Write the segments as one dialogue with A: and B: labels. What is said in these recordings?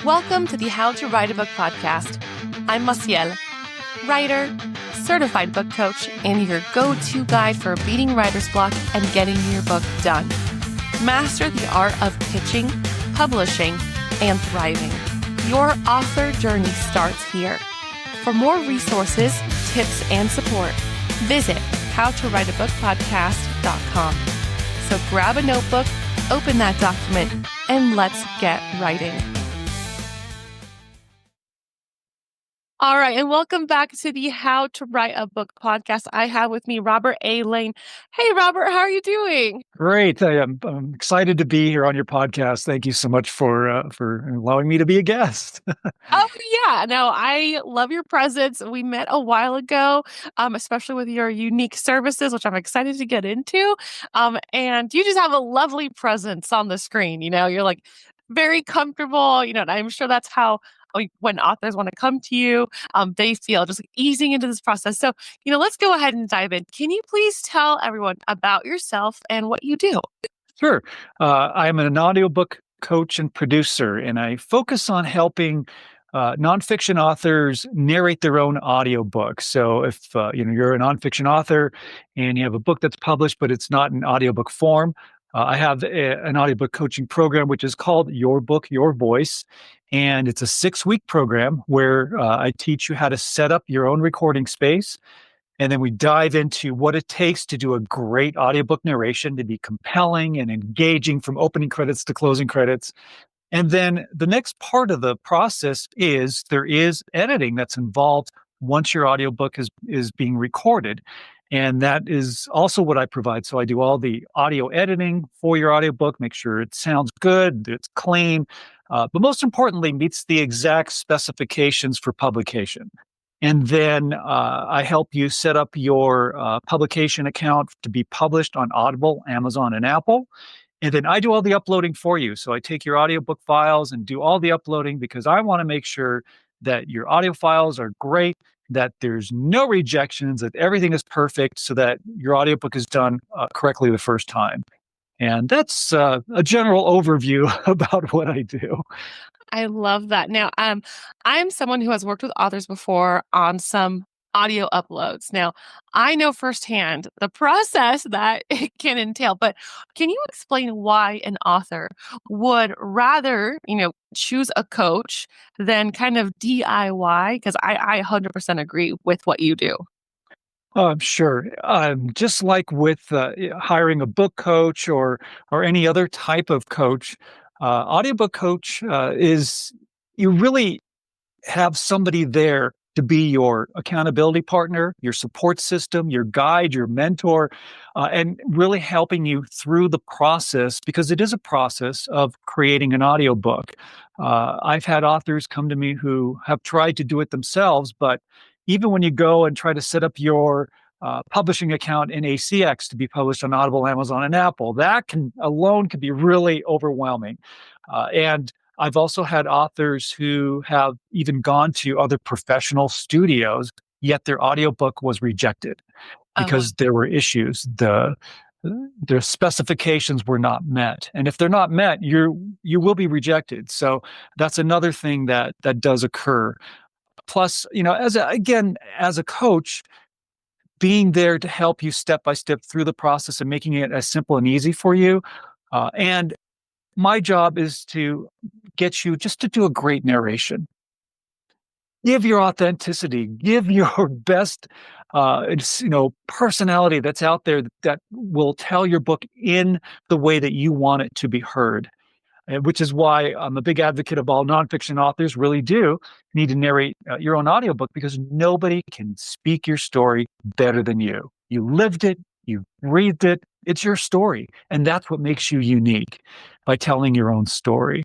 A: Welcome to the How to Write a Book podcast. I'm Maciel, writer, certified book coach, and your go-to guide for beating writer's block and getting your book done. Master the art of pitching, publishing, and thriving. Your author journey starts here. For more resources, tips, and support, visit howtowriteabookpodcast.com. So grab a notebook, open that document, and let's get writing. All right, and welcome back to the How to Write a Book podcast. I have with me Robert A. Lane. Hey, Robert, how are you doing?
B: Great. I'm excited to be here on your podcast. Thank you so much for allowing me to be a guest.
A: Oh, yeah. No, I love your presence. We met a while ago, especially with your unique services, which I'm excited to get into. And you just have a lovely presence on the screen. You're like very comfortable, and I'm sure that's how when authors want to come to you, they feel just like easing into this process. So, let's go ahead and dive in. Can you please tell everyone about yourself and what you do?
B: Sure. I'm an audiobook coach and producer, and I focus on helping nonfiction authors narrate their own audiobooks. So if you're a nonfiction author and you have a book that's published, but it's not in audiobook form, I have an audiobook coaching program, which is called Your Book, Your Voice. And it's a 6-week program where I teach you how to set up your own recording space. And then we dive into what it takes to do a great audiobook narration, to be compelling and engaging from opening credits to closing credits. And then the next part of the process is there is editing that's involved once your audiobook is being recorded. And that is also what I provide. So I do all the audio editing for your audiobook, make sure it sounds good, it's clean, but most importantly, meets the exact specifications for publication. And then I help you set up your publication account to be published on Audible, Amazon, and Apple. And then I do all the uploading for you. So I take your audiobook files and do all the uploading because I want to make sure that your audio files are great, that there's no rejections, that everything is perfect so that your audiobook is done correctly the first time. And that's a general overview about what I do.
A: I love that. Now, I'm someone who has worked with authors before on some audio uploads. Now, I know firsthand the process that it can entail, but can you explain why an author would rather, choose a coach than kind of DIY? Because I 100% agree with what you do.
B: Sure. Just like with hiring a book coach or any other type of coach, audiobook coach is you really have somebody there to be your accountability partner, your support system, your guide, your mentor, and really helping you through the process because it is a process of creating an audiobook. I've had authors come to me who have tried to do it themselves, but even when you go and try to set up your publishing account in ACX to be published on Audible, Amazon, and Apple, that can be really overwhelming. And I've also had authors who have even gone to other professional studios, yet their audiobook was rejected because there were issues. Their specifications were not met. And if they're not met, you will be rejected. So that's another thing that does occur. Plus, as a coach, being there to help you step by step through the process and making it as simple and easy for you. And my job is to get you just to do a great narration. Give your authenticity, give your best, personality that's out there that will tell your book in the way that you want it to be heard. Which is why I'm a big advocate of all nonfiction authors really do need to narrate your own audiobook because nobody can speak your story better than you. You lived it, you breathed it, it's your story. And that's what makes you unique by telling your own story.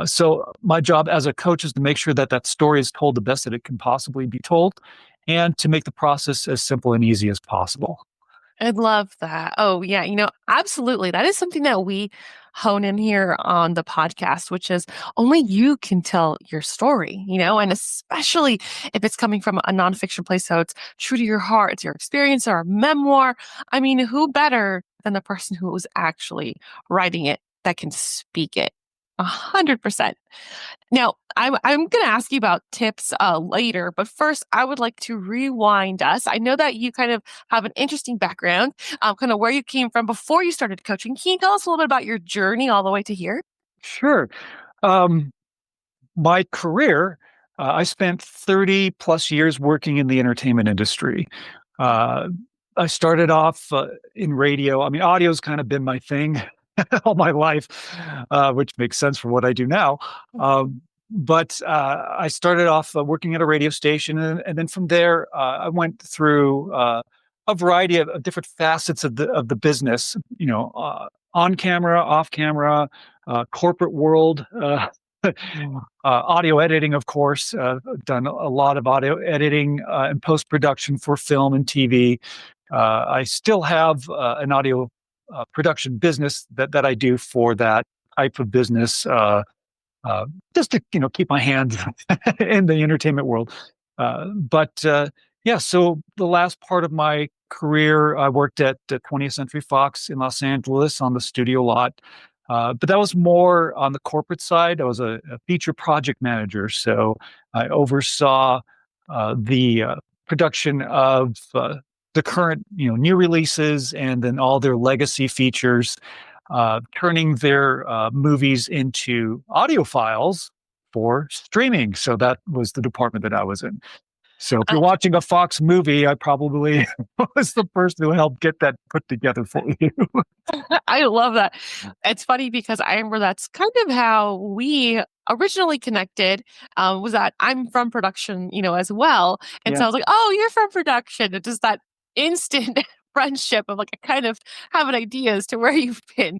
B: So my job as a coach is to make sure that story is told the best that it can possibly be told and to make the process as simple and easy as possible.
A: I love that. Oh, yeah. Absolutely. That is something that we hone in here on the podcast, which is only you can tell your story, and especially if it's coming from a nonfiction place. So it's true to your heart, it's your experience or a memoir. I mean, who better than the person who was actually writing it that can speak it? 100%. Now, I'm going to ask you about tips later, but first, I would like to rewind us. I know that you kind of have an interesting background, kind of where you came from before you started coaching. Can you tell us a little bit about your journey all the way to here?
B: Sure. Um, my career, I spent 30 plus years working in the entertainment industry. Uh, I started off in radio. I mean, audio's kind of been my thing all my life, which makes sense for what I do now. But I started off working at a radio station, and then from there, I went through a variety of different facets of the business. On camera, off camera, corporate world. Audio editing, of course. Done a lot of audio editing and post production for film and TV. I still have an audio production business that I do for that type of business, uh, just to keep my hands in the entertainment world. But yeah, so the last part of my career, I worked at 20th Century Fox in Los Angeles on the studio lot. But that was more on the corporate side. I was a feature project manager, so I oversaw the production of the current, new releases, and then all their legacy features, turning their movies into audio files for streaming. So that was the department that I was in. So if you're watching a Fox movie, I probably was the person who helped get that put together for you.
A: I love that. It's funny because I remember that's kind of how we originally connected, was that I'm from production, as well. And so
B: Yeah.
A: I was like, oh, you're from production. It's just that instant friendship of like, I kind of have an idea as to where you've been.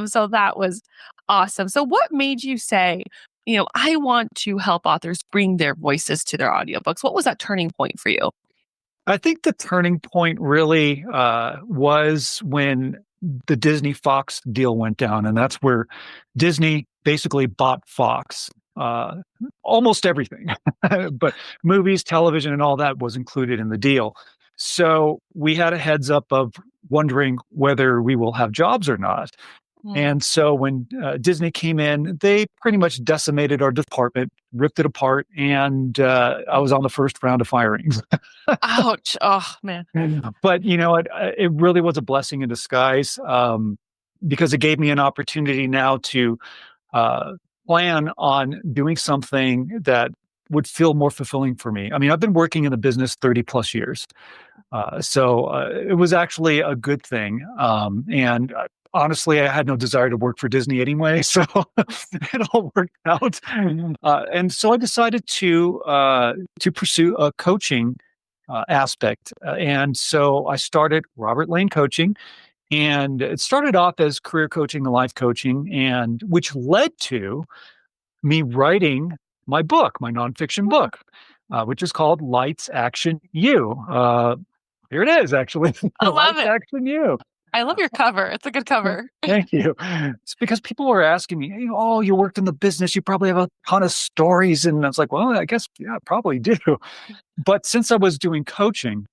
A: So that was awesome. So what made you say, I want to help authors bring their voices to their audiobooks? What was that turning point for you?
B: I think the turning point really was when the Disney Fox deal went down, and that's where Disney basically bought Fox. Uh, Almost everything, but movies, television, and all that was included in the deal. So we had a heads up of wondering whether we will have jobs or not.
A: Mm.
B: And so when Disney came in, they pretty much decimated our department, ripped it apart, and I was on the first round of firings.
A: Ouch. Oh, man.
B: But it really was a blessing in disguise, because it gave me an opportunity now to uh, plan on doing something that would feel more fulfilling for me. I mean, I've been working in the business 30 plus years. So it was actually a good thing. And honestly, I had no desire to work for Disney anyway. So it all worked out. And so I decided to pursue a coaching aspect. And so I started Robert Lane Coaching, and it started off as career coaching and life coaching, and which led to me writing my book, my nonfiction book, which is called Lights Action You. Here it is, actually.
A: I love
B: Lights
A: it.
B: Action You.
A: I love your cover. It's a good cover.
B: Thank you. It's because people were asking me, hey, oh, you worked in the business. You probably have a ton of stories. And I was like, well, I guess, yeah, I probably do. But since I was doing coaching,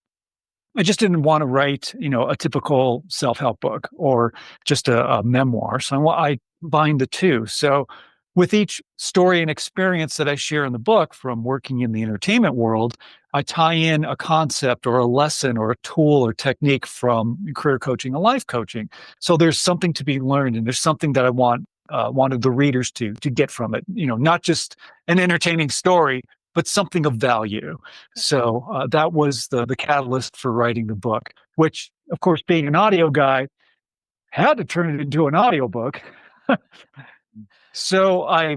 B: I just didn't want to write, a typical self-help book or just a memoir. So I combined the two. So with each story and experience that I share in the book from working in the entertainment world, I tie in a concept or a lesson or a tool or technique from career coaching and life coaching. So there's something to be learned, and there's something that I wanted the readers to get from it. Not just an entertaining story, but something of value. So that was the catalyst for writing the book, which, of course, being an audio guy, had to turn it into an audiobook. So I,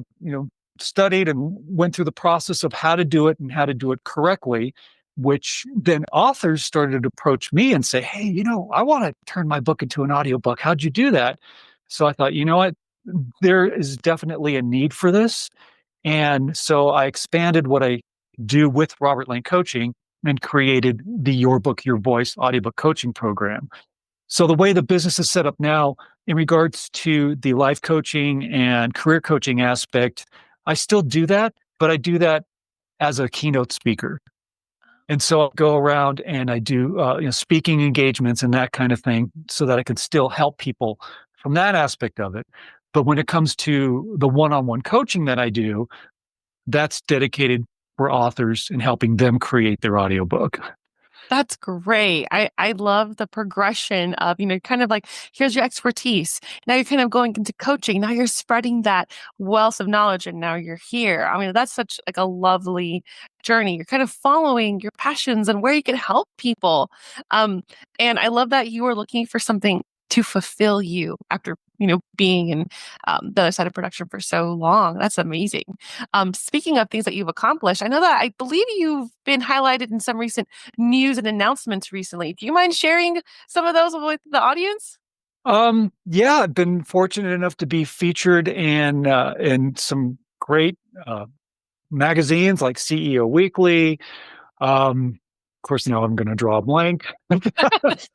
B: studied and went through the process of how to do it and how to do it correctly, which then authors started to approach me and say, hey, I want to turn my book into an audiobook. How'd you do that? So I thought, you know what? There is definitely a need for this. And so I expanded what I do with Robert Lane Coaching and created the Your Book, Your Voice audiobook coaching program. So the way the business is set up now in regards to the life coaching and career coaching aspect, I still do that, but I do that as a keynote speaker. And so I'll go around and I do speaking engagements and that kind of thing so that I can still help people from that aspect of it. But when it comes to the one-on-one coaching that I do, that's dedicated for authors and helping them create their audiobook.
A: That's great. I love the progression of, kind of like, here's your expertise. Now you're kind of going into coaching. Now you're spreading that wealth of knowledge and now you're here. I mean, that's such like a lovely journey. You're kind of following your passions and where you can help people. Um, and I love that you are looking for something to fulfill you after, being in the other side of production for so long. That's amazing. Speaking of things that you've accomplished, I know that I believe you've been highlighted in some recent news and announcements recently. Do you mind sharing some of those with the audience?
B: Yeah, I've been fortunate enough to be featured in some great magazines like CEO Weekly. Of course, now I'm going to draw a blank. But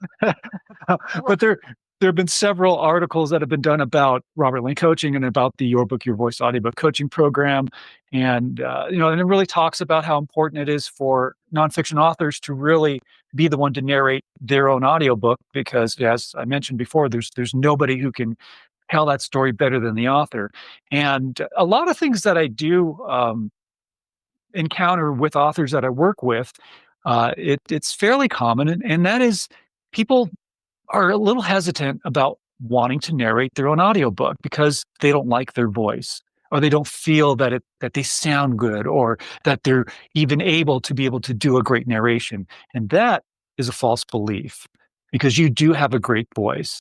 B: there have been several articles that have been done about Robert Lane coaching and about the Your Book, Your Voice audiobook coaching program. And, and it really talks about how important it is for nonfiction authors to really be the one to narrate their own audiobook, because as I mentioned before, there's nobody who can tell that story better than the author. And a lot of things that I do encounter with authors that I work with, it's fairly common, and that is people are a little hesitant about wanting to narrate their own audiobook because they don't like their voice, or they don't feel that they sound good, or that they're even able to do a great narration. And that is a false belief, because you do have a great voice.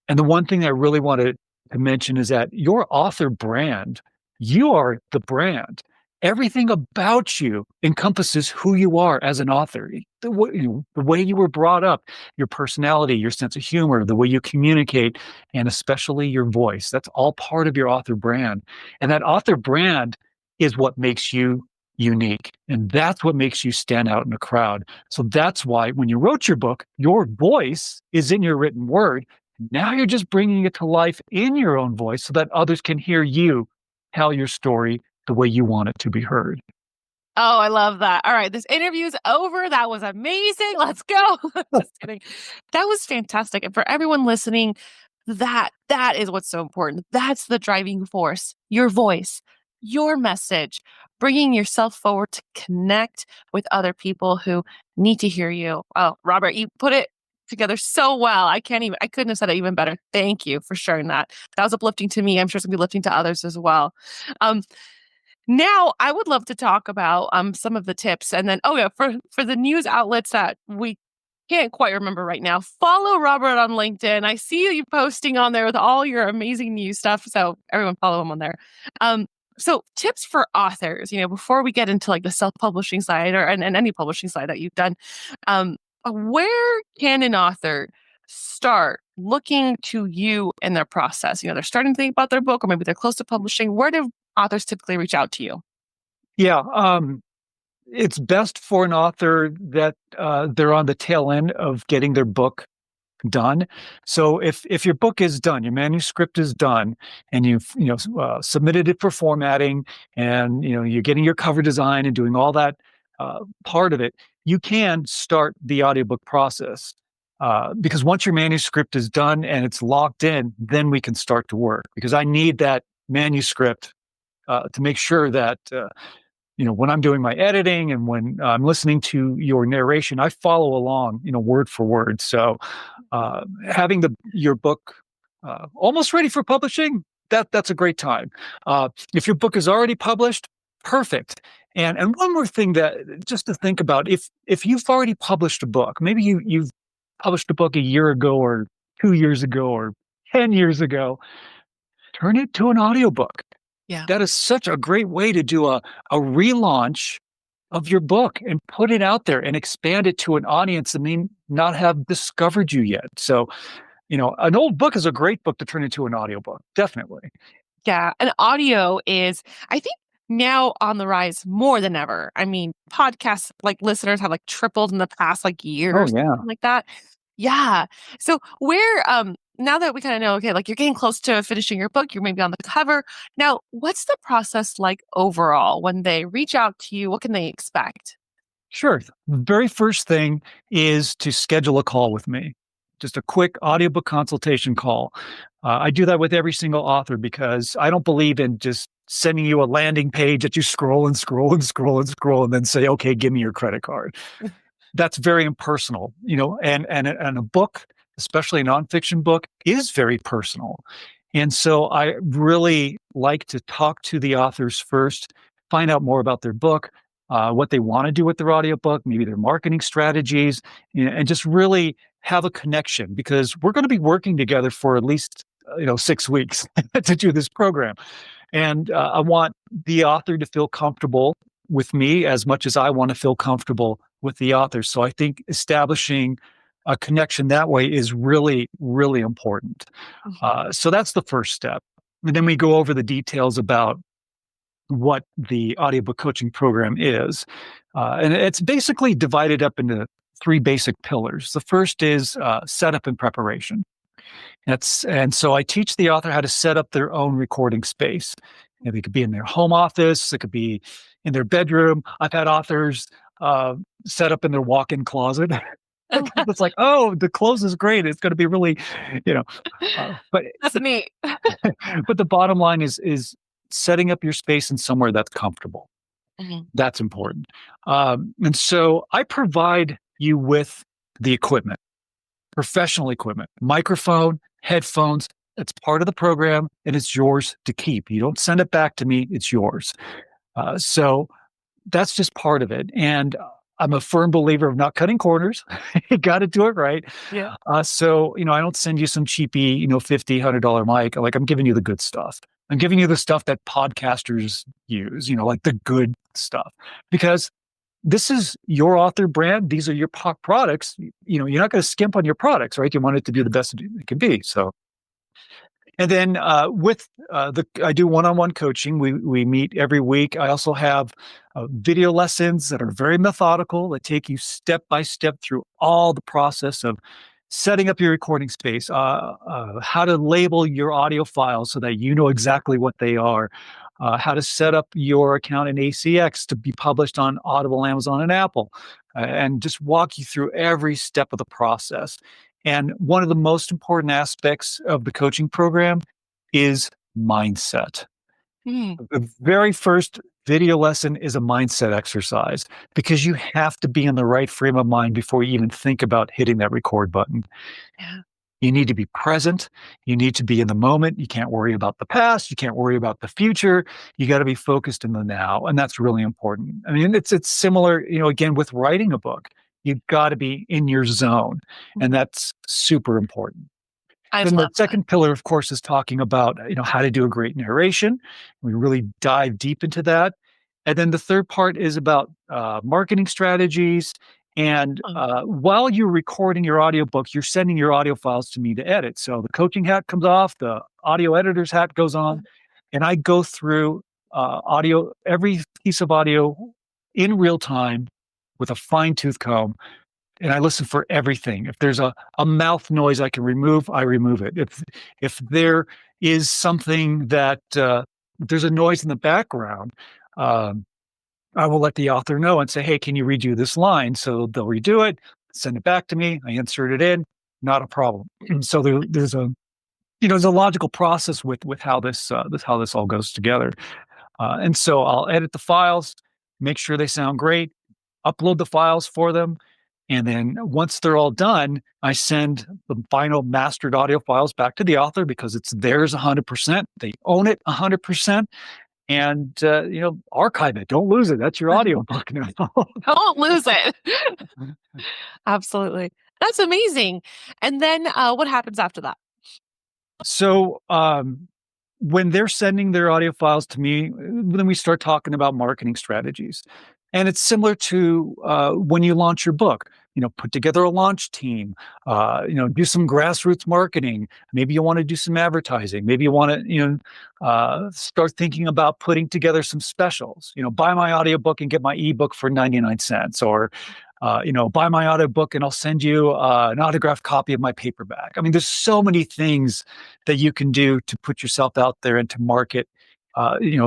B: And the one thing I really wanted to mention is that your author brand, you are the brand. Everything about you encompasses who you are as an author. The way you were brought up, your personality, your sense of humor, the way you communicate, and especially your voice. That's all part of your author brand. And that author brand is what makes you unique. And that's what makes you stand out in a crowd. So that's why when you wrote your book, your voice is in your written word. Now you're just bringing it to life in your own voice so that others can hear you tell your story the way you want it to be heard.
A: Oh, I love that. All right, this interview's over. That was amazing. Let's go. Just kidding. That was fantastic. And for everyone listening, that is what's so important. That's the driving force. Your voice, your message, bringing yourself forward to connect with other people who need to hear you. Oh, Robert, you put it together so well. I couldn't have said it even better. Thank you for sharing that. That was uplifting to me. I'm sure it's gonna be lifting to others as well. Um, Now, I would love to talk about some of the tips, and then for the news outlets that we can't quite remember right now, follow Robert on LinkedIn. I see you posting on there with all your amazing news stuff, so everyone follow him on there. So tips for authors, before we get into like the self-publishing side and any publishing side that you've done, where can an author start looking to you in their process? They're starting to think about their book, or maybe they're close to publishing. Where do authors typically reach out to you?
B: Yeah, it's best for an author that they're on the tail end of getting their book done. So if your book is done, your manuscript is done, and you've submitted it for formatting, and you're getting your cover design and doing all that part of it, you can start the audiobook process. Because once your manuscript is done and it's locked in, then we can start to work. Because I need that manuscript to make sure that when I'm doing my editing and when I'm listening to your narration, I follow along, word for word. So having your book almost ready for publishing, that's a great time. If your book is already published, perfect. And one more thing that just to think about, if you've already published a book, maybe you've published a book a year ago or 2 years ago or 10 years ago, turn it to an audiobook.
A: Yeah.
B: That is such a great way to do a relaunch of your book and put it out there and expand it to an audience that may not have discovered you yet. So, an old book is a great book to turn into an audiobook. Definitely.
A: Yeah, and audio is, I think, now on the rise more than ever. I mean, podcasts, like, listeners have, like, tripled in the past, like, year
B: Oh,
A: or
B: yeah.
A: something like that. Yeah. So now that we kinda know, okay, like, you're getting close to finishing your book, you're maybe on the cover. Now, what's the process like overall when they reach out to you? What can they expect?
B: Sure. The very first thing is to schedule a call with me. just a quick audiobook consultation call. I do that with every single author because I don't believe in just sending you a landing page that you scroll and scroll and scroll and scroll and then say, okay, give me your credit card. That's very impersonal, and a book, especially a nonfiction book, is very personal. And so I really like to talk to the authors first, find out more about their book, what they want to do with their audiobook, maybe their marketing strategies, and just really have a connection because we're going to be working together for at least 6 weeks to do this program. And I want the author to feel comfortable with me as much as I want to feel comfortable with the author. So I think establishing a connection that way is really, really important.
A: Mhm.
B: So that's the first step. And then we go over the details about what the audiobook coaching program is. And it's basically divided up into three basic pillars. The first is setup and preparation. And so I teach the author how to set up their own recording space. It could be in their home office, it could be in their bedroom. I've had authors set up in their walk-in closet. It's like, oh, the clothes is great. It's going to be really, you know, but
A: That's neat.
B: but the bottom line is setting up your space in somewhere that's comfortable.
A: Mhm.
B: That's important. And so I provide you with the equipment, professional equipment, microphone, headphones. It's part of the program and it's yours to keep. You don't send it back to me, it's yours. So that's just part of it. And I'm a firm believer of not cutting corners. You got to do it right.
A: Yeah.
B: So, I don't send you some cheapy, $50, $100 mic. Like I'm giving you the good stuff. I'm giving you the stuff that podcasters use, like the good stuff, because this is your author brand. These are your products. You're not going to skimp on your products, right? You want it to be the best it can be. So, and then with I do one-on-one coaching. We meet every week. I also have video lessons that are very methodical that take you step by step through all the process of setting up your recording space, how to label your audio files so that you know exactly what they are, how to set up your account in ACX to be published on Audible, Amazon, and Apple, and just walk you through every step of the process. And one of the most important aspects of the coaching program is mindset.
A: Mm.
B: The very first video lesson is a mindset exercise because you have to be in the right frame of mind before you even think about hitting that record button.
A: Yeah.
B: You need to be present. You need to be in the moment. You can't worry about the past. You can't worry about the future. You got to be focused in the now. And that's really important. I mean, it's similar, again, with writing a book. You've got to be in your zone. And
A: Mhm.
B: that's super important.
A: I
B: Then the
A: love that.
B: second pillar, of course, is talking about, how to do a great narration. We really dive deep into that. And then the third part is about marketing strategies. And
A: Oh.
B: while you're recording your audiobook, you're sending your audio files to me to edit. So the coaching hat comes off, the audio editor's hat goes on, and I go through every piece of audio in real time with a fine tooth comb, and I listen for everything. If there's a mouth noise I can remove, I remove it. If there is something that there's a noise in the background, um, I will let the author know and say, "Hey, can you redo this line?" So they'll redo it, send it back to me. I insert it in, not a problem. So there's a logical process with how this all goes together. And so I'll edit the files, make sure they sound great, upload the files for them. And then once they're all done, I send the final mastered audio files back to the author because it's theirs 100%. They own it 100%. And, archive it. Don't lose it. That's your audiobook now.
A: Don't lose it. Absolutely. That's amazing. And then what happens after that?
B: So, when they're sending their audio files to me, then we start talking about marketing strategies. And it's similar to when you launch your book. Put together a launch team. Do some grassroots marketing. Maybe you want to do some advertising. Maybe you want to, start thinking about putting together some specials. Buy my audiobook and get my ebook for 99 cents, or buy my audiobook and I'll send you an autographed copy of my paperback. I mean, there's so many things that you can do to put yourself out there and to market,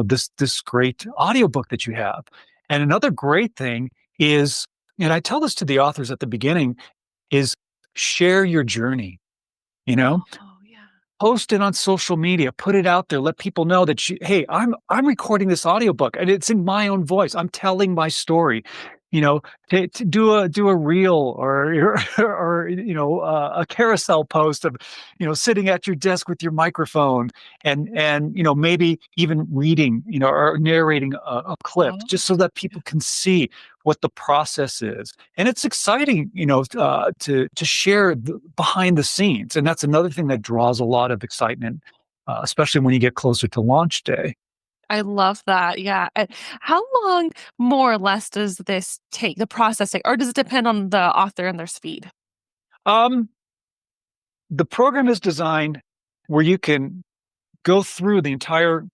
B: this great audiobook that you have. And another great thing is, and I tell this to the authors at the beginning, is share your journey, you know?
A: Oh, yeah.
B: Post it on social media, put it out there, let people know that hey, I'm recording this audiobook and it's in my own voice. I'm telling my story. You know, to do a reel or a carousel post of sitting at your desk with your microphone and maybe even reading or narrating a clip
A: Oh,
B: just so that
A: yeah.
B: people can see what the process is. And it's exciting, to share behind the scenes. And that's another thing that draws a lot of excitement, especially when you get closer to launch day.
A: I love that. Yeah. How long more or less does this take, the processing, or does it depend on the author and their speed?
B: Um, the program is designed where you can go through the entire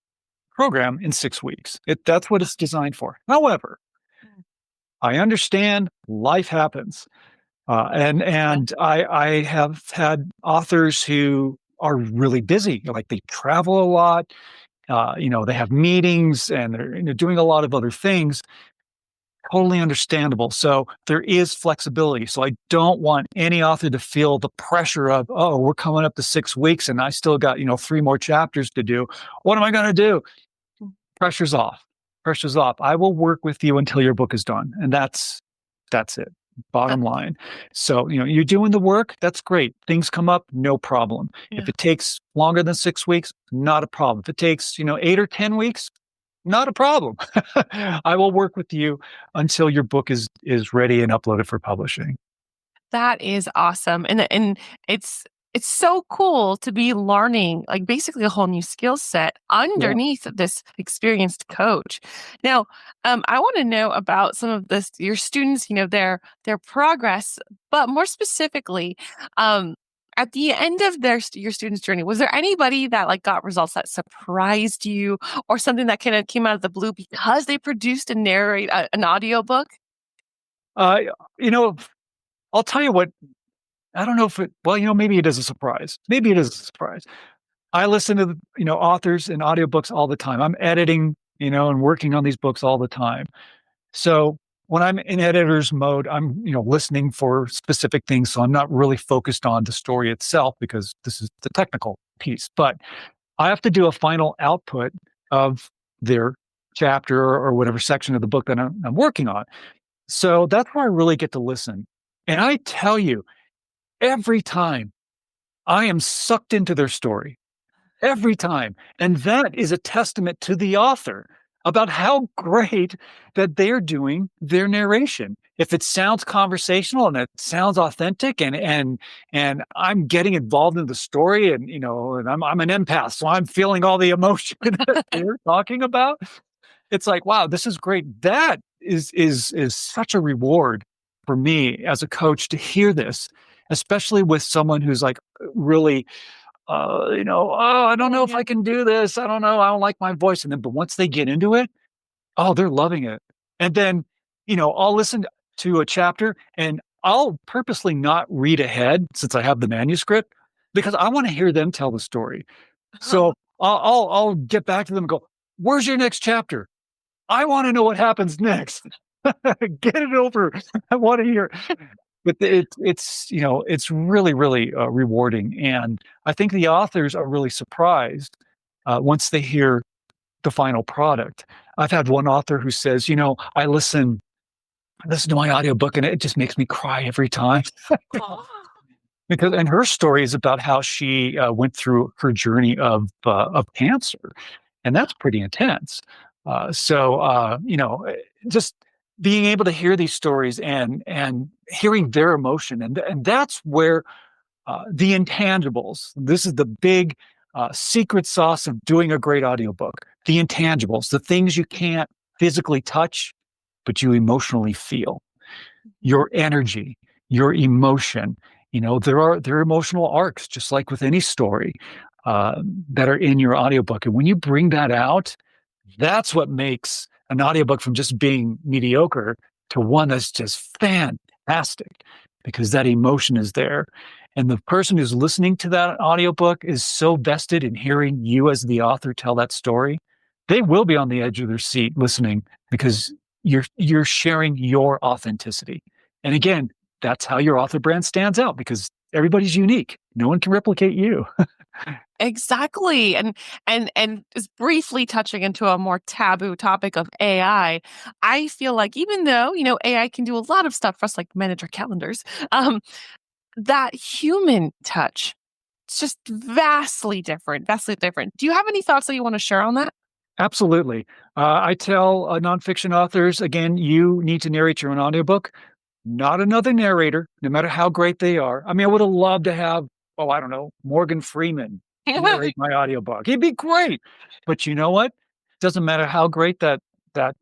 B: program in 6 weeks. That's what it's designed for. However,
A: Mm.
B: I understand life happens.
A: Yeah.
B: And I have had authors who are really busy, like they travel a lot, they have meetings and they're doing a lot of other things. Totally understandable. So there is flexibility. So I don't want any author to feel the pressure of, oh, we're coming up to 6 weeks and I still got, 3 more chapters to do. What am I going to do?
A: Mm.
B: Pressure's off. Pressure's off. I will work with you until your book is done. And that's it.
A: Uh,
B: Bottom line. So, you're doing the work. That's great. Things come up, no problem. If
A: yeah.
B: it takes longer than 6 weeks, not a problem. If it takes, 8 or 10 weeks, not a problem. I will work with you until your book is ready and uploaded for publishing.
A: That is awesome, and it's so cool to be learning, like, basically a whole new skill set
B: Yeah.
A: underneath this experienced coach. Now, I wanna know about some of this your students, their progress, but more specifically, um, at the end of your student's journey, was there anybody that, like, got results that surprised you or something that kinda came out of the blue because they produced and narrate an audiobook?
B: Uh, you know, I'll tell you what, I don't know if well, maybe it is a surprise. Maybe it is a surprise. I listen to, authors and audiobooks all the time. I'm editing, and working on these books all the time. So when I'm in editor's mode, I'm, listening for specific things. So I'm not really focused on the story itself because this is the technical piece. But I have to do a final output of their chapter or whatever section of the book that I'm working on. So that's where I really get to listen. And I tell you, every time I am sucked into their story. Every time. And that is a testament to the author about how great that they're doing their narration. If it sounds conversational and it sounds authentic and I'm getting involved in the story and I'm an empath, so I'm feeling all the emotion that they're talking about. It's like, wow, this is great. That is such a reward for me as a coach to hear this, especially with someone who's like really oh, I don't know
A: Oh,
B: if
A: yeah.
B: I can do this. I don't know. I don't like my voice. And then, but once they get into it, oh, they're loving it. And then, I'll listen to a chapter and I'll purposely not read ahead since I have the manuscript because I want to hear them tell the story. So I'll get back to them and go, where's your next chapter? I want to know what happens next. Get it over. I want to hear. But it's really, really, rewarding, and I think the authors are really surprised, once they hear the final product. I've had one author who says, I listen to my audiobook and it just makes me cry every time."
A: Oh.
B: And her story is about how she, went through her journey of cancer, and that's pretty intense. Just being able to hear these stories and hearing their emotion, and that's where the intangibles. This is the big secret sauce of doing a great audiobook. The intangibles, the things you can't physically touch, but you emotionally feel. Your energy, your emotion. There are emotional arcs, just like with any story, that are in your audiobook. And when you bring that out, that's what makes an audiobook from just being mediocre to one that's just fantastic because that emotion is there. And the person who's listening to that audiobook is so vested in hearing you as the author tell that story. They will be on the edge of their seat listening because you're sharing your authenticity. And again, that's how your author brand stands out because everybody's unique. No one can replicate you.
A: Exactly. And just briefly touching into a more taboo topic of I feel like even though, AI can do a lot of stuff for us like manage our calendars, um, that human touch, it's just vastly different, vastly different. Do you have any thoughts that you want to share on that?
B: Absolutely. I tell nonfiction authors, again, you need to narrate your own audiobook, not another narrator, no matter how great they are. I mean, I would have loved to have, oh, I don't know, Morgan Freeman narrate my audiobook. He'd be great. But you know what? Doesn't matter how great that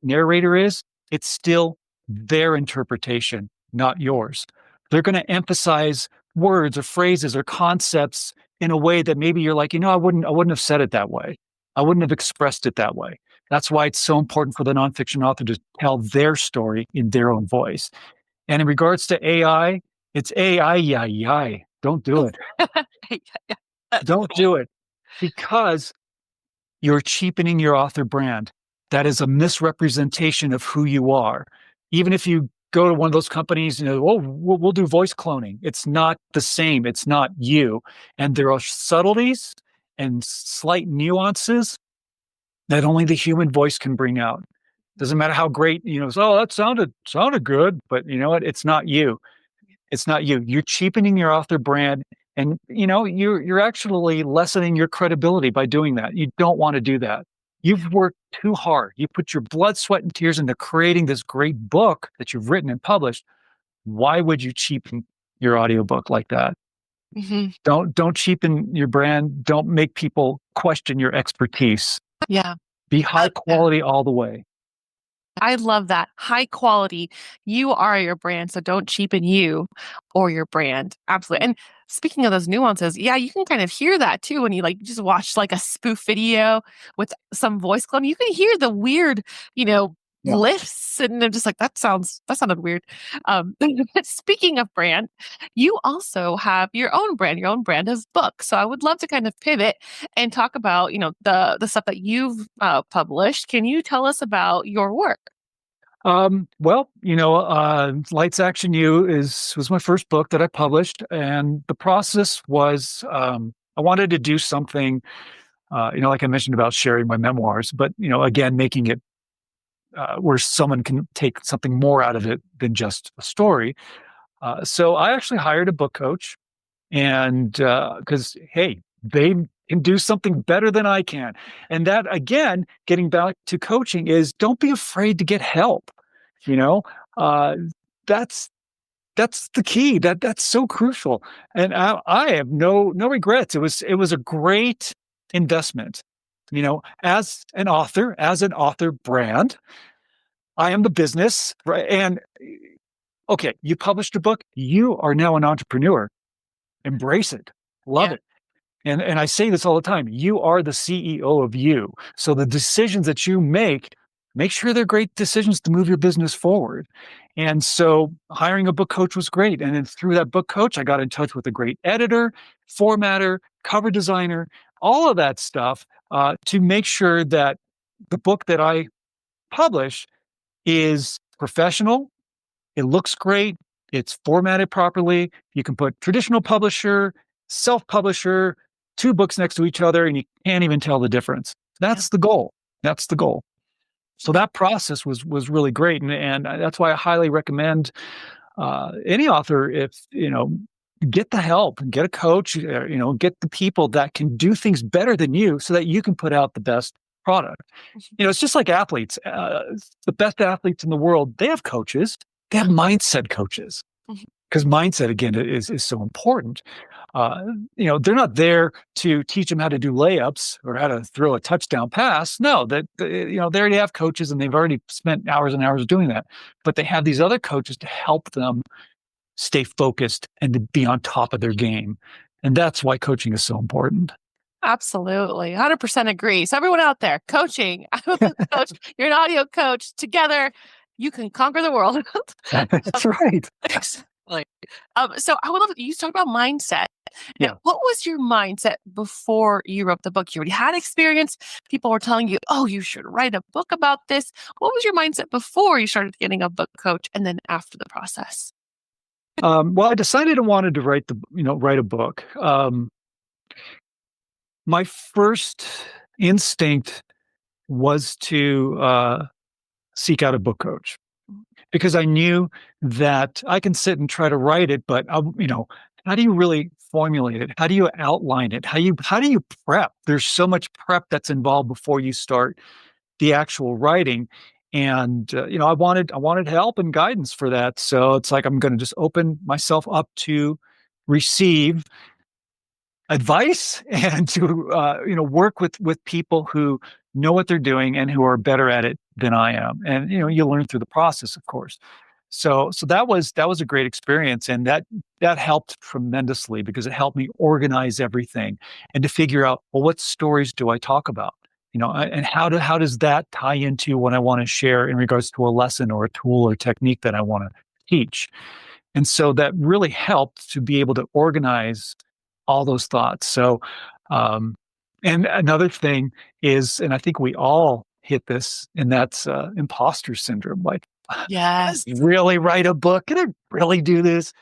B: narrator is, it's still their interpretation, not yours. They're going to emphasize words or phrases or concepts in a way that maybe you're like, I wouldn't have said it that way. I wouldn't have expressed it that way. That's why it's so important for the nonfiction author to tell their story in their own voice. And in regards to AI, it's AI, yeah, yeah. Don't do it.
A: Yeah, that's
B: Don't
A: cool.
B: do it because you're cheapening your author brand. That is a misrepresentation of who you are. Even if you go to one of those companies, oh, we'll do voice cloning. It's not the same. It's not you. And there are subtleties and slight nuances that only the human voice can bring out. Doesn't matter how great, oh, that sounded good, but you know what? It's not you. It's not you. You're cheapening your author brand, and you're actually lessening your credibility by doing that. You don't want to do that. You've worked too hard. You put your blood, sweat, and tears into creating this great book that you've written and published. Why would you cheapen your audiobook like that?
A: Mhm.
B: Don't cheapen your brand. Don't make people question your expertise.
A: Yeah.
B: Be high
A: Yeah.
B: quality all the way.
A: I love that. High quality. You are your brand, so don't cheapen you or your brand. Absolutely. And speaking of those nuances, yeah, you can kind of hear that too when you like just watch like a spoof video with some voice clone. You can hear the weird, you know,
B: Yeah.
A: lifts, and I'm just like, that sounded weird. But speaking of brand, you also have your own brand of books. So I would love to kind of pivot and talk about, the stuff that you've published. Can you tell us about your work?
B: Well, Lights Action You was my first book that I published, and the process was I wanted to do something, like I mentioned about sharing my memoirs, but again, making it where someone can take something more out of it than just a story. So I actually hired a book coach, and because hey, they can do something better than I can, and that again, getting back to coaching is don't be afraid to get help. You know, uh, that's that's the key. That's so crucial, and I have no regrets. It was a great investment. As an author brand, I am the business, right? And okay, you published a book. You are now an entrepreneur. Embrace it. Love
A: Yeah.
B: it. And I say this all the time. You are the CEO of you. So the decisions that you make sure they're great decisions to move your business forward. And so hiring a book coach was great. And then through that book coach, I got in touch with a great editor, formatter, cover designer, all of that stuff to make sure that the book that I publish is professional, it looks great. It's formatted properly. You can put traditional publisher, self-publisher, two books next to each other, and you can't even tell the difference.
A: Yeah.
B: That's the goal. That's the goal. So
A: Yeah.
B: that process was really great, and that's why I highly recommend any author if get the help and get a coach, get the people that can do things better than you, so that you can put out the best product. It's just like athletes. The best athletes in the world, they have coaches. They have mindset coaches
A: Mhm.
B: because mindset again is so important. Uh, they're not there to teach them how to do layups or how to throw a touchdown pass. No, they already have coaches and they've already spent hours and hours doing that. But they have these other coaches to help them stay focused and to be on top of their game. And that's why coaching is so important.
A: Absolutely. 100% agree. So everyone out there, coaching, I'm a book coach, you're an audio coach. Together, you can conquer the world.
B: That's right.
A: Exactly. So I would love you talk about mindset. Now,
B: Yeah.
A: what was your mindset before you wrote the book? You already had experience. People were telling you, "Oh, you should write a book about this." What was your mindset before you started getting a book coach, and then after the process?
B: Well, I decided I wanted to write a book. My first instinct was to seek out a book coach because I knew that I can sit and try to write it, but how do you really formulate it? How do you outline it? How do you prep? There's so much prep that's involved before you start the actual writing. And I wanted help and guidance for that. So it's like I'm going to just open myself up to receive advice and to work with people who know what they're doing and who are better at it than I am. And you learn through the process, of course. So that was a great experience, and that helped tremendously because it helped me organize everything and to figure out, well, what stories do I talk about? And how does that tie into what I want to share in regards to a lesson or a tool or technique that I want to teach? And so that really helped to be able to organize all those thoughts. So, um, and another thing is, and I think we all hit this, and that's imposter syndrome. Like, can I
A: Yes.
B: really write a book? Can I really do this?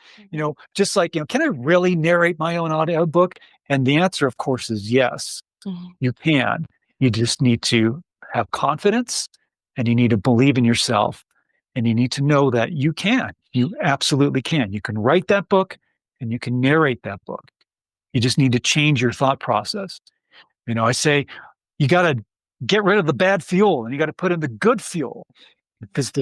B: Just like, can I really narrate my own audiobook? And the answer, of course, is yes,
A: Mhm.
B: you can. You just need to have confidence and you need to believe in yourself and you need to know that you can. You absolutely can. You can write that book and you can narrate that book. You just need to change your thought process. I say you got to get rid of the bad fuel and you got to put in the good fuel because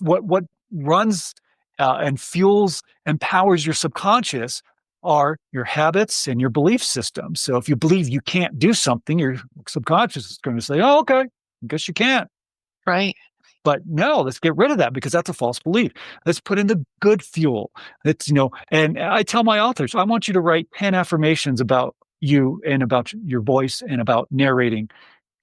B: what runs and fuels and powers your subconscious are your habits and your belief system. So if you believe you can't do something, your subconscious is going to say, "Oh, okay, I guess you can't."
A: Right.
B: But no, let's get rid of that because that's a false belief. Let's put in the good fuel. And I tell my authors, I want you to write 10 affirmations about you and about your voice and about narrating.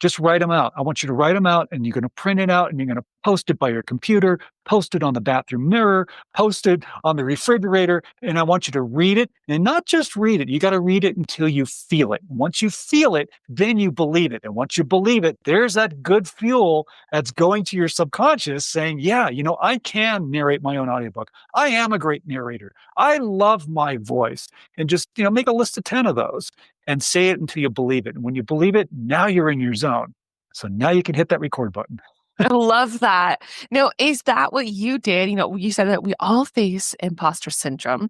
B: Just write them out. I want you to write them out and you're going to print it out and you're going to post it by your computer, post it on the bathroom mirror, post it on the refrigerator. And I want you to read it and not just read it. You got to read it until you feel it. Once you feel it, then you believe it. And once you believe it, there's that good fuel that's going to your subconscious saying, yeah, I can narrate my own audiobook. I am a great narrator. I love my voice. And just, make a list of 10 of those and say it until you believe it. And when you believe it, now you're in your zone. So now you can hit that record button.
A: I love that. Now, is that what you did? You said that we all face imposter syndrome.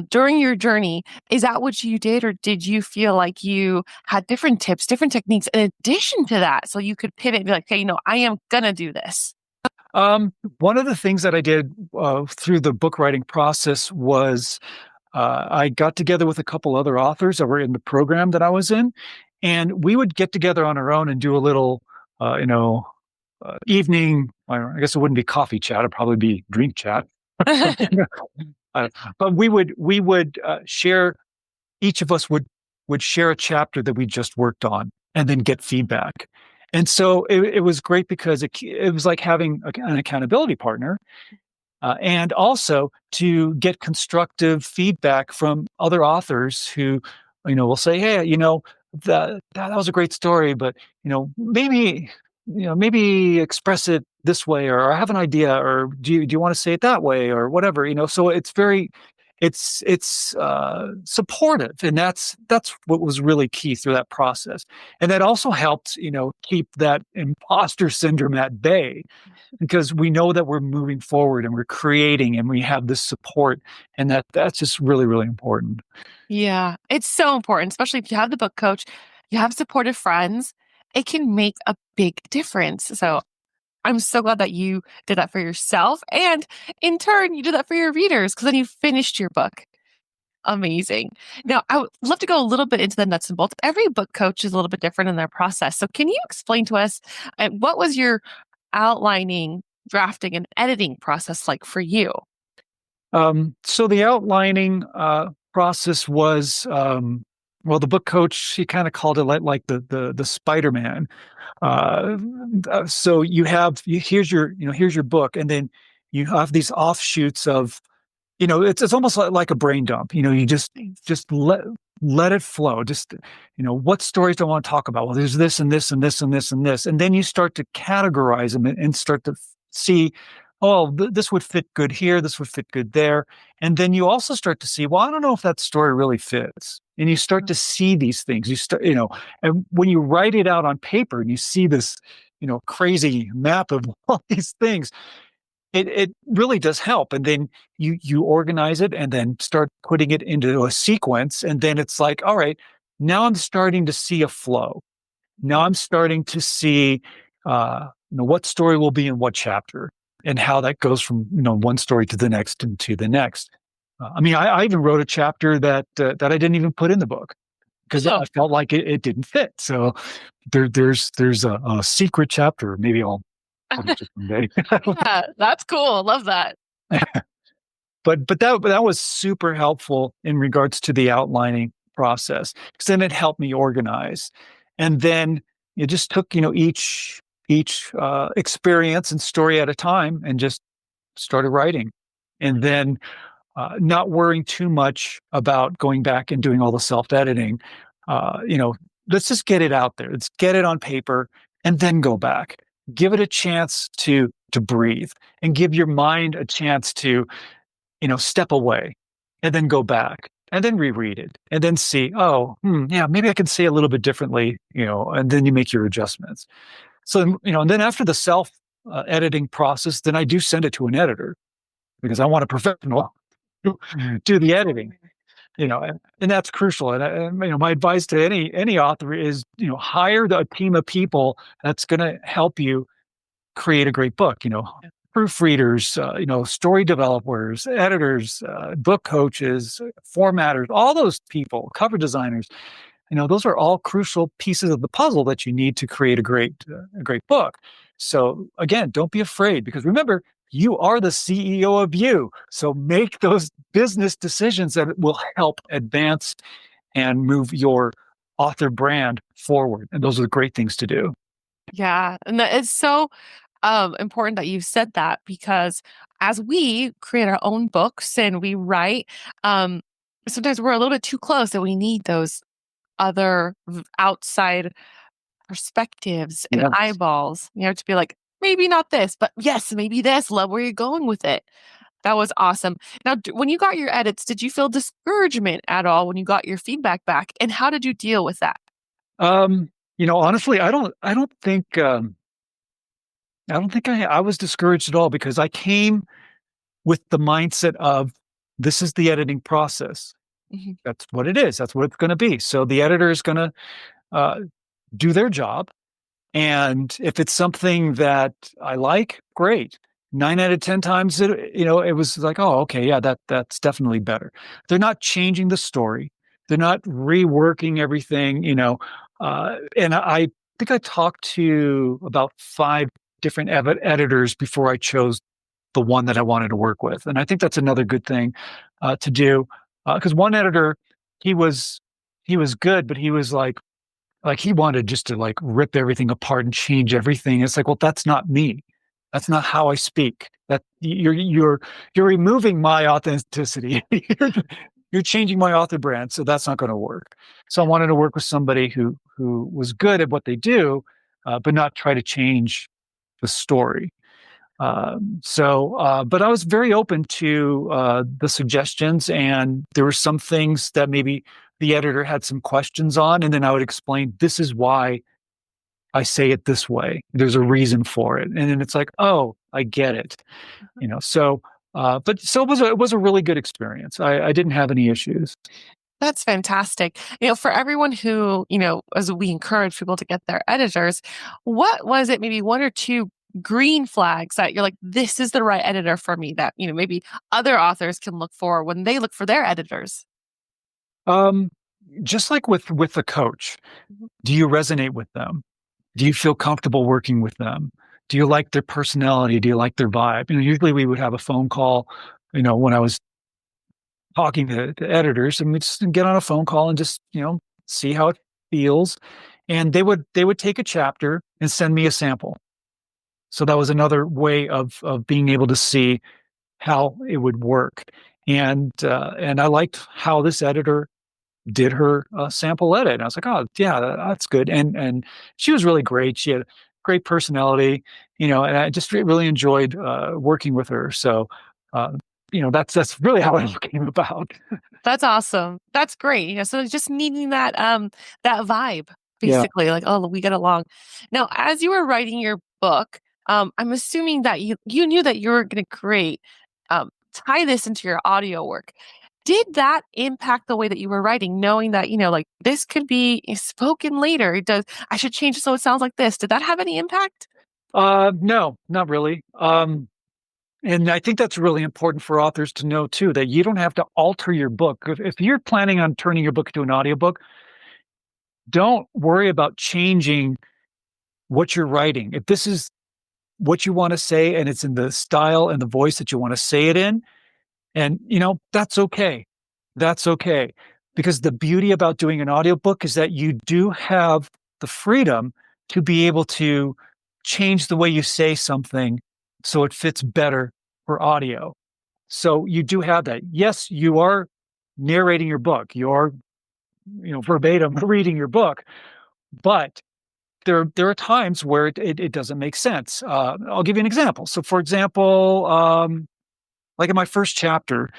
A: During your journey, is that what you did, or did you feel like you had different tips, different techniques in addition to that, so you could pivot and be like, "Hey, I am gonna do this."
B: One of the things that I did through the book writing process was I got together with a couple other authors that were in the program that I was in, and we would get together on our own and do a little, evening. I guess it wouldn't be coffee chat; it'd probably be drink chat. uh, but we would share. Each of us would share a chapter that we just worked on, and then get feedback. And so it was great because it was like having an accountability partner and also to get constructive feedback from other authors who, will say, "Hey, that was a great story, but maybe express it this way, or I have an idea, or do you want to say it that way, or whatever." So it's supportive, and that's what was really key through that process, and that also helped keep that imposter syndrome at bay because we know that we're moving forward and we're creating and we have this support and that's just really really important.
A: Yeah, it's so important, especially if you have the book coach, you have supportive friends. It can make a big difference. So I'm so glad that you did that for yourself. And in turn, you did that for your readers because then you finished your book. Amazing. Now, I would love to go a little bit into the nuts and bolts. Every book coach is a little bit different in their process. So, can you explain to us what was your outlining, drafting, and editing process like for you?
B: So the outlining process was well, the book coach, he kind of called it like the Spider-Man. uh, so here's your book, and then you have these offshoots of it's almost like a brain dump. You just let it flow. Just what stories do I want to talk about? Well, there's this and this and this and this and this, and then you start to categorize them and start to see, oh, this would fit good here, this would fit good there. And then you also start to see, well, I don't know if that story really fits. And you start to see these things. You start, and when you write it out on paper and you see this, crazy map of all these things, it really does help. And then you organize it and then start putting it into a sequence. And then it's like, all right, now I'm starting to see a flow. Now I'm starting to see what story will be in what chapter and how that goes from one story to the next and to the next. I even wrote a chapter that I didn't even put in the book because
A: Oh,
B: I felt like it didn't fit. So there's a secret chapter. Maybe I'll publish it someday.
A: yeah, that's cool. Love that.
B: But that was super helpful in regards to the outlining process because then it helped me organize, and then it just took each experience and story at a time and just started writing, and then not worrying too much about going back and doing all the self editing. Let's just get it out there. Let's get it on paper and then go back. Give it a chance to breathe and give your mind a chance to step away and then go back and then reread it and then see, oh, yeah, maybe I can say a little bit differently, and then you make your adjustments. So, and then after the self editing process, then I do send it to an editor because I want a professional to do the editing, and that's crucial. And my advice to any author is, hire a team of people that's going to help you create a great book, proofreaders, story developers, editors, book coaches, formatters, all those people, cover designers, those are all crucial pieces of the puzzle that you need to create a great book. So again, don't be afraid because remember, you are the CEO of you. So make those business decisions that will help advance and move your author brand forward. And those are the great things to do.
A: Yeah, and that is so important that you said that because as we create our own books and we write, um, sometimes we're a little bit too close and we need those other outside perspectives and
B: Yes.
A: eyeballs, to be like, maybe not this, but yes, maybe this. Love where you're going with it. That was awesome. Now, when you got your edits, did you feel discouragement at all when you got your feedback back? And how did you deal with that?
B: Honestly, I don't think I was discouraged at all because I came with the mindset of this is the editing process.
A: Mhm.
B: That's what it is. That's what it's going to be. So the editor is going to uh, do their job. And if it's something that I like, great. 9 out of 10 times, it was like, oh, okay, yeah, that's definitely better. They're not changing the story. They're not reworking everything, and I think I talked to about 5 different editors before I chose the one that I wanted to work with. And I think that's another good thing to do because one editor, he was he was good, but he was like he wanted just to like rip everything apart and change everything. It's like, well, that's not me. That's not how I speak. That you're removing my authenticity. you're changing my author brand, so that's not going to work. So I wanted to work with somebody who was good at what they do, but not try to change the story. But I was very open to the suggestions, and there were some things that maybe the editor had some questions on, and then I would explain this is why I say it this way. There's a reason for it, and then it's like, oh, I get it, but it was a really good experience. I didn't have any issues.
A: That's fantastic. For everyone who, as we encourage people to get their editors, what was it, maybe one or two green flags that you're like, this is the right editor for me that, maybe other authors can look for when they look for their editors?
B: Um, just like with the coach,
A: Mhm.
B: do you resonate with them? Do you feel comfortable working with them? Do you like their personality? Do you like their vibe? Usually we would have a phone call, when I was talking to editors, and we just get on a phone call and just, see how it feels. And they would take a chapter and send me a sample. So that was another way of being able to see how it would work. And I liked how this editor did her sample edit. And I was like, oh yeah, that's good. And she was really great. She had great personality, and I just really enjoyed working with her. So, uh, that's really how it came about.
A: That's awesome. That's great. So just needing that vibe,
B: Yeah.
A: basically, like, oh, we get along. Now, as you were writing your book, I'm assuming that you knew that you were gonna create tie this into your audio work. Did that impact the way that you were writing, knowing that, like this could be spoken later? It does I should change it so it sounds like this. Did that have any impact?
B: No, not really. And I think that's really important for authors to know too, that you don't have to alter your book. If you're planning on turning your book into an audiobook, don't worry about changing what you're writing. If this is what you want to say and it's in the style and the voice that you want to say it in, and that's okay. That's okay. Because the beauty about doing an audiobook is that you do have the freedom to be able to change the way you say something so it fits better for audio. So you do have that. Yes, you are narrating your book. You're, verbatim reading your book, but there are times where it doesn't make sense. I'll give you an example. So, for example, like in my first chapter,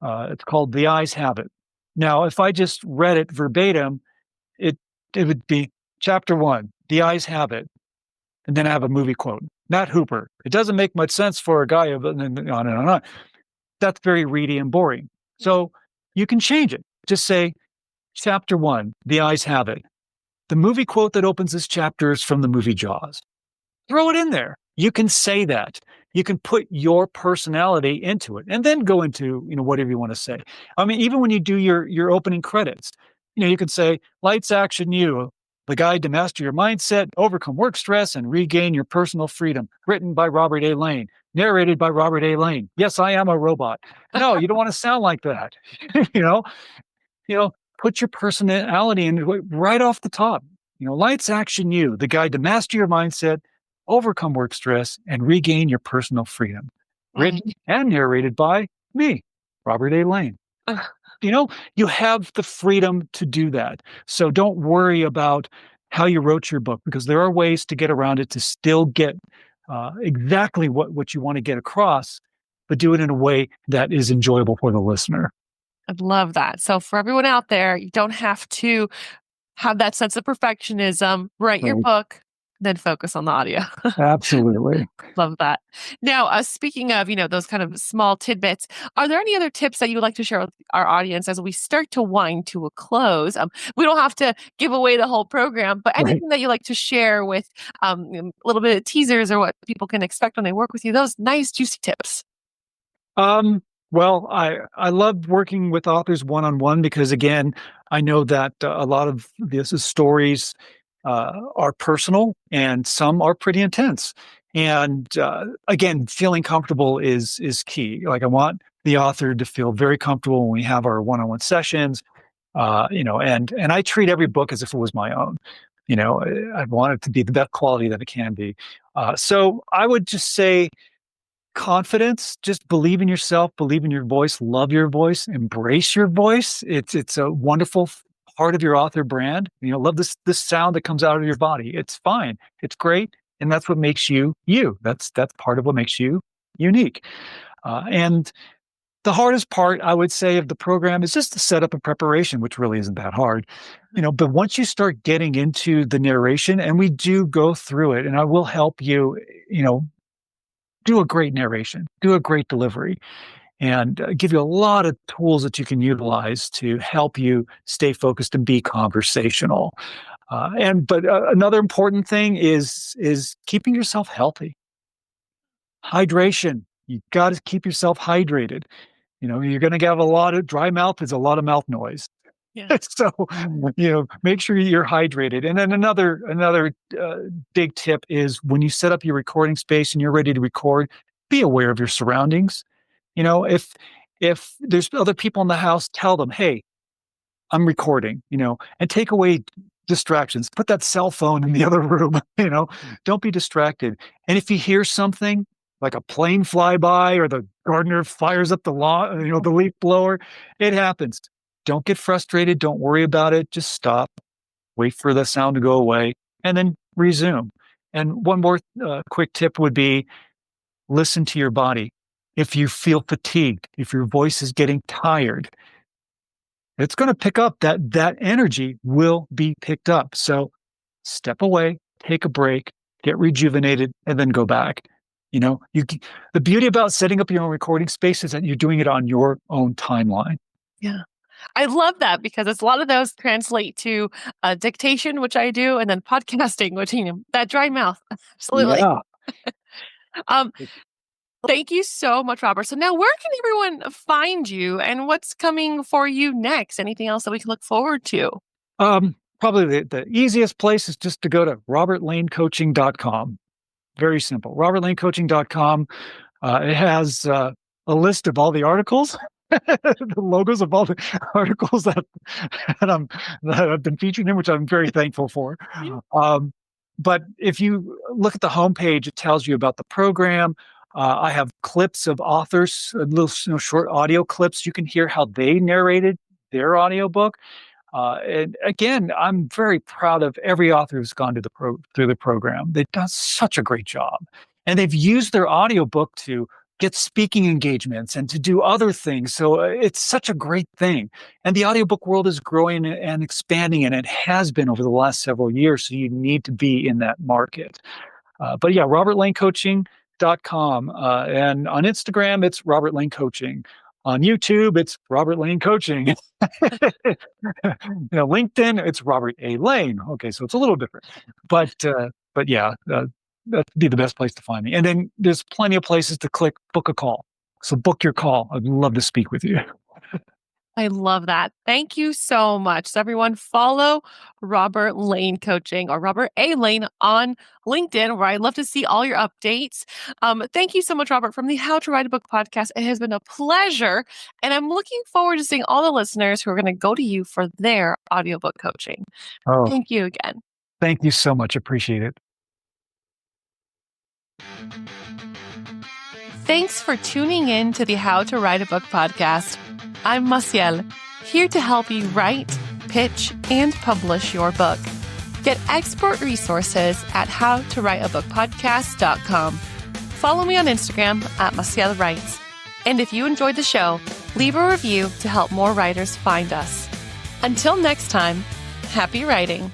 B: it's called "The Eyes Have It." Now, if I just read it verbatim, it it would be chapter one, "The Eyes Have It," and then I have a movie quote, Matt Hooper. It doesn't make much sense for a guy of and then on and on. That's very reedy and boring. So you can change it. Just say, chapter one, "The Eyes Have It." The movie quote that opens this chapter is from the movie Jaws. Throw it in there. You can say that. You can put your personality into it and then go into, whatever you want to say. I mean, even when you do your opening credits, you can say, "Lights, action, you, the guide to master your mindset, overcome work stress, and regain your personal freedom." Written by Robert A. Lane, narrated by Robert A. Lane. Yes, I am a robot. No, you don't want to sound like that. you know, you know, put your personality in right off the top. "Lights, action, you, the guide to master your mindset, overcome work stress, and regain your personal freedom."
A: Mm.
B: Written and narrated by me, Robert A. Lane. You have the freedom to do that. So don't worry about how you wrote your book, because there are ways to get around it to still get exactly what you want to get across, but do it in a way that is enjoyable for the listener.
A: I love that. So for everyone out there, you don't have to have that sense of perfectionism. Write your
B: Right.
A: book, then focus on the audio.
B: Absolutely.
A: Love that. Now, speaking of, those kind of small tidbits, are there any other tips that you would like to share with our audience as we start to wind to a close? We don't have to give away the whole program, but
B: Right.
A: anything that you like to share with a little bit of teasers or what people can expect when they work with you, those nice, juicy tips.
B: Um, well, I love working with authors one on one because, again, I know that a lot of this is stories are personal and some are pretty intense. And again, feeling comfortable is key. Like, I want the author to feel very comfortable when we have our one on one sessions. And I treat every book as if it was my own. I want it to be the best quality that it can be. So I would just say confidence, just believe in yourself, believe in your voice, love your voice, embrace your voice. It's a wonderful part of your author brand. Love this sound that comes out of your body. It's fine. It's great. And that's what makes you you. That's part of what makes you unique. And the hardest part, I would say, of the program is just the setup and preparation, which really isn't that hard. But once you start getting into the narration, and we do go through it, and I will help you, do a great narration, do a great delivery, and give you a lot of tools that you can utilize to help you stay focused and be conversational. But another important thing is keeping yourself healthy. Hydration. You got to keep yourself hydrated. You're going to have a lot of dry mouth. Is a lot of mouth noise.
A: Yeah.
B: So, make sure you're hydrated. And then another big tip is when you set up your recording space and you're ready to record, be aware of your surroundings. If there's other people in the house, tell them, "Hey, I'm recording," and take away distractions. Put that cell phone in the other room, don't be distracted. And if you hear something like a plane fly by or the gardener fires up the lawn, the leaf blower, it happens. Don't get frustrated. Don't worry about it. Just stop, wait for the sound to go away, and then resume. And one more quick tip would be listen to your body. If you feel fatigued, if your voice is getting tired, it's going to pick up that energy will be picked up. So step away, take a break, get rejuvenated, and then go back. The beauty about setting up your own recording space is that you're doing it on your own timeline.
A: Yeah. I love that because it's a lot of those translate to dictation, which I do, and then podcasting, which, that dry mouth. Absolutely.
B: Yeah.
A: Um, Thank you so much, Robert. So now where can everyone find you and what's coming for you next? Anything else that we can look forward to?
B: Probably the easiest place is just to go to robertlanecoaching.com. Very simple. robertlanecoaching.com. It has a list of all the articles, the logos of all the articles that I've been featured in, which I'm very thankful for.
A: Yeah.
B: But if you look at the homepage, it tells you about the program. I have clips of authors, little short audio clips. You can hear how they narrated their audiobook. And again, I'm very proud of every author who's gone through the program. They've done such a great job. And they've used their audiobook to get speaking engagements and to do other things. So it's such a great thing. And the audiobook world is growing and expanding, and it has been over the last several years. So you need to be in that market. But yeah, robertlanecoaching.com. And on Instagram, it's Robert Lane Coaching. On YouTube, it's Robert Lane Coaching. LinkedIn, it's Robert A. Lane. Okay, so it's a little different. But yeah, that'd be the best place to find me. And then there's plenty of places to click book a call. So book your call. I'd love to speak with you.
A: I love that. Thank you so much. So everyone follow Robert Lane Coaching or Robert A. Lane on LinkedIn, where I love to see all your updates. Thank you so much, Robert, from the How to Write a Book podcast. It has been a pleasure. And I'm looking forward to seeing all the listeners who are going to go to you for their audiobook coaching.
B: Oh,
A: Thank you again.
B: thank you so much. Appreciate it.
A: Thanks for tuning in to the How to Write a Book podcast. I'm Maciel, here to help you write, pitch, and publish your book. Get expert resources at howtowriteabookpodcast.com. Follow me on Instagram at Maciel Writes. And if you enjoyed the show, leave a review to help more writers find us. Until next time, happy writing.